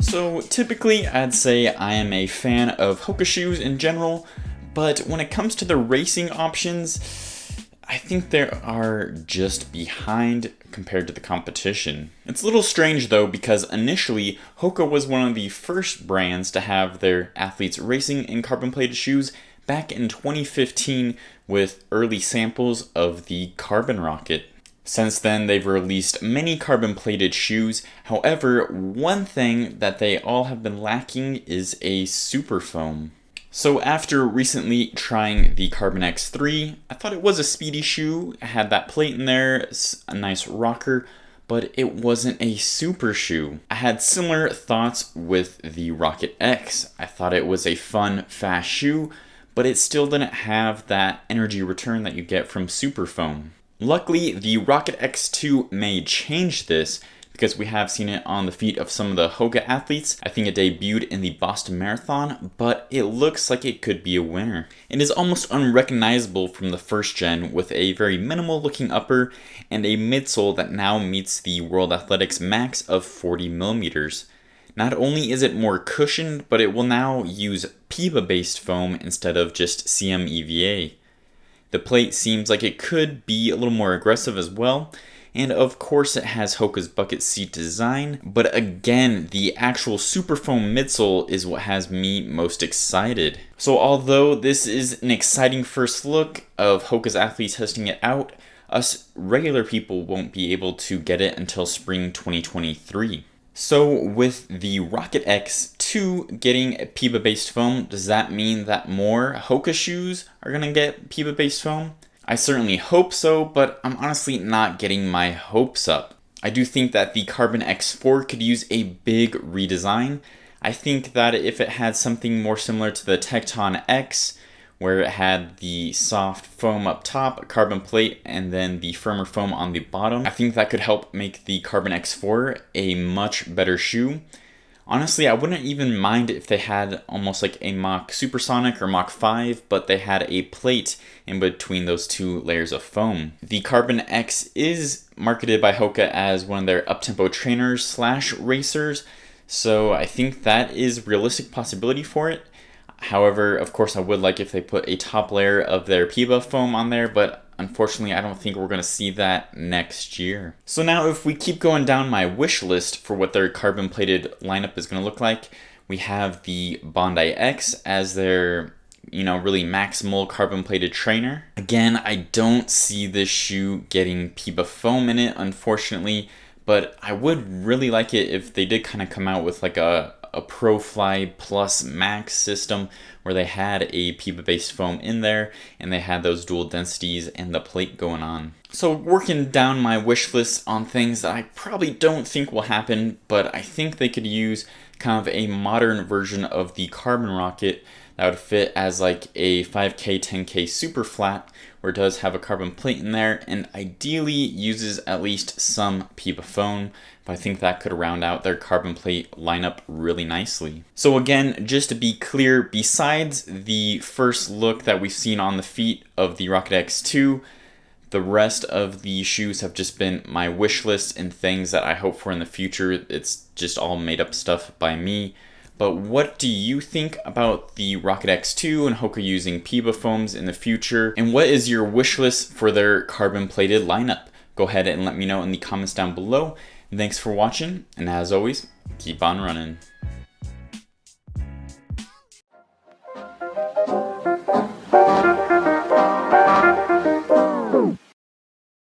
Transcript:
So typically I'd say I am a fan of Hoka shoes in general, but when it comes to the racing options, I think they are just behind compared to the competition. It's a little strange though, because initially Hoka was one of the first brands to have their athletes racing in carbon plated shoes back in 2015 with early samples of the Carbon Rocket. Since then, they've released many carbon-plated shoes. However, one thing that they all have been lacking is a super foam. So after recently trying the TeknoAXE 3, I thought it was a speedy shoe. It had that plate in there, a nice rocker, but it wasn't a super shoe. I had similar thoughts with the Rocket X. I thought it was a fun, fast shoe, but it still didn't have that energy return that you get from super foam. Luckily, the Rocket X2 may change this because we have seen it on the feet of some of the Hoka athletes. I think it debuted in the Boston Marathon, but it looks like it could be a winner. It is almost unrecognizable from the first gen with a very minimal looking upper and a midsole that now meets the World Athletics max of 40 millimeters. Not only is it more cushioned, but it will now use PIBA-based foam instead of just CMEVA. The plate seems like it could be a little more aggressive as well, and of course it has Hoka's bucket seat design, but again, the actual Superfoam midsole is what has me most excited. So although this is an exciting first look of Hoka's athletes testing it out, us regular people won't be able to get it until spring 2023. So with the Rocket X2 getting PIBA-based foam, does that mean that more Hoka shoes are going to get PIBA-based foam? I certainly hope so, but I'm honestly not getting my hopes up. I do think that the Carbon X4 could use a big redesign. I think that if it had something more similar to the TeknoAXE, where it had the soft foam up top, a carbon plate, and then the firmer foam on the bottom, I think that could help make the Carbon X4 a much better shoe. Honestly, I wouldn't even mind if they had almost like a Mach Supersonic or Mach 5, but they had a plate in between those two layers of foam. The Carbon X is marketed by Hoka as one of their uptempo trainers / racers, so I think that is a realistic possibility for it. However, of course, I would like if they put a top layer of their PIBA foam on there, but unfortunately, I don't think we're going to see that next year. So now if we keep going down my wish list for what their carbon-plated lineup is going to look like, we have the Bondi X as their, really maximal carbon-plated trainer. Again, I don't see this shoe getting PIBA foam in it, unfortunately, but I would really like it if they did kind of come out with like a ProFly Plus Max system where they had a PIBA-based foam in there and they had those dual densities and the plate going on. So working down my wish list on things that I probably don't think will happen, but I think they could use kind of a modern version of the Carbon Rocket that would fit as like a 5K, 10K super flat, where it does have a carbon plate in there and ideally uses at least some PIBA foam. But I think that could round out their carbon plate lineup really nicely. So again, just to be clear, besides the first look that we've seen on the feet of the Rocket X2, the rest of the shoes have just been my wish list and things that I hope for in the future. It's just all made up stuff by me. But what do you think about the Rocket X2 and Hoka using PIBA foams in the future? And what is your wish list for their carbon plated lineup? Go ahead and let me know in the comments down below. And thanks for watching, and as always, keep on running.